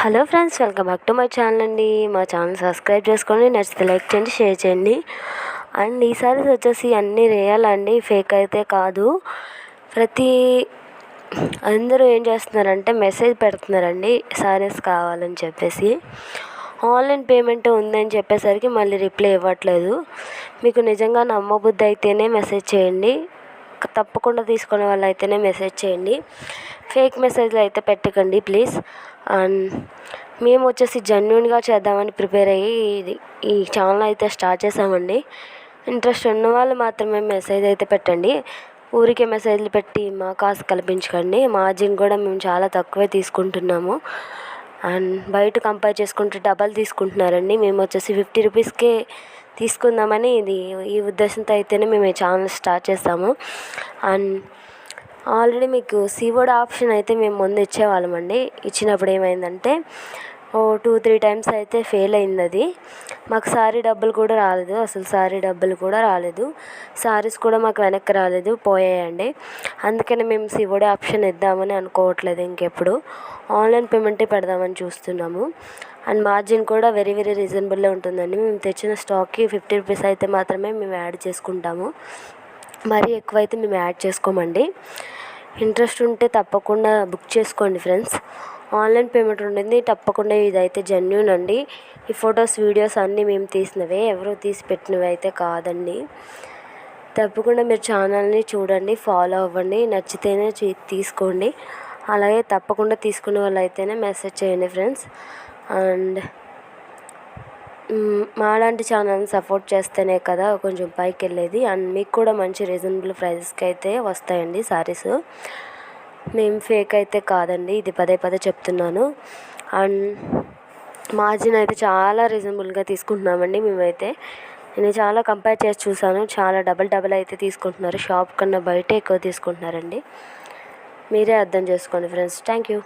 Hello friends, welcome back to my channel అండి. మా channel subscribe చేసుకోండి, నచ్చితే లైక్ చేయండి, షేర్ చేయండి. అండ్ ఈ సారీస్ వచ్చేసి అన్నీ రియల్ అండి, ఫేక్ అయితే కాదు. అందరూ ఏం చేస్తున్నారంటే మెసేజ్ పెడుతున్నారండి సారీస్ కావాలని చెప్పేసి. ఆన్లైన్ పేమెంట్ ఉందని చెప్పేసరికి మళ్ళీ రిప్లై ఇవ్వట్లేదు. మీకు నిజంగా నమ్మబుద్ధి అయితేనే మెసేజ్ చేయండి, తప్పకుండా తీసుకునే వాళ్ళు అయితేనే మెసేజ్ చేయండి. ఫేక్ మెసేజ్లు అయితే పెట్టకండి ప్లీజ్. అండ్ మేము వచ్చేసి జెన్యూన్గా చేద్దామని ప్రిపేర్ అయ్యి ఈ ఛానల్ అయితే స్టార్ట్ చేసామండి. ఇంట్రెస్ట్ ఉన్న వాళ్ళు మాత్రమే మెసేజ్ అయితే పెట్టండి. ఊరికే మెసేజ్లు పెట్టి మా కాసు కల్పించకండి. మార్జిన్ కూడా మేము చాలా తక్కువే తీసుకుంటున్నాము. అండ్ బయట కంపేర్ చేసుకుంటే డబల్ తీసుకుంటున్నారండి. మేము వచ్చేసి 50 రూపీస్కే తీసుకుందామని ఈ ఉద్దేశంతో అయితేనే మేము ఈ ఛానల్ స్టార్ట్ చేస్తాము. అండ్ ఆల్రెడీ మీకు సీవర్డ్ ఆప్షన్ అయితే మేము ముందు ఇచ్చేవాళ్ళమండి. ఇచ్చినప్పుడు ఏమైందంటే 2-3 టైమ్స్ అయితే ఫెయిల్ అయింది. అది మాకు సారీ డబ్బులు కూడా రాలేదు, అసలు సారీ డబ్బులు కూడా రాలేదు. సారీస్ కూడా మాకు వెనక్కి రాలేదు, పోయాయండి. అందుకని మేము సీవర్డ్ ఆప్షన్ ఇద్దామని అనుకోవట్లేదు. ఇంకెప్పుడు ఆన్లైన్ పేమెంటే పెడదామని చూస్తున్నాము. అండ్ మార్జిన్ కూడా వెరీ రీజనబుల్లో ఉంటుందండి. మేము తెచ్చిన స్టాక్కి 50 రూపీస్ అయితే మాత్రమే మేము యాడ్ చేసుకుంటాము. మరీ ఎక్కువైతే మేము యాడ్ చేసుకోమండి. ఇంట్రెస్ట్ ఉంటే తప్పకుండా బుక్ చేసుకోండి ఫ్రెండ్స్. ఆన్లైన్ పేమెంట్ ఉంటుంది తప్పకుండా. ఇదైతే జెన్యూన్ అండి. ఈ ఫొటోస్ వీడియోస్ అన్నీ మేము తీసినవే, ఎవరో తీసి పెట్టినవి అయితే కాదండి. తప్పకుండా మీరు ఛానల్ని చూడండి, ఫాలో అవ్వండి. నచ్చితేనే తీసుకోండి. అలాగే తప్పకుండా తీసుకునే వాళ్ళు అయితేనే మెసేజ్ చేయండి ఫ్రెండ్స్. అండ్ మాలాంటి ఛానల్ని సపోర్ట్ చేస్తేనే కదా కొంచెం పైకి వెళ్ళేది. అండ్ మీకు కూడా మంచి రీజనబుల్ ప్రైజెస్కి అయితే వస్తాయండి సారీస్. మేము ఫేక్ అయితే కాదండి, ఇది పదే చెప్తున్నాను. అండ్ మార్జిన్ అయితే చాలా రీజనబుల్గా తీసుకుంటున్నామండి మేమైతే. నేను చాలా కంపేర్ చేసి చూసాను, చాలా డబల్ అయితే తీసుకుంటున్నారు. షాప్ కన్నా బయటే ఎక్కువ తీసుకుంటున్నారండి. మీరే అర్థం చేసుకోండి ఫ్రెండ్స్. Thank you.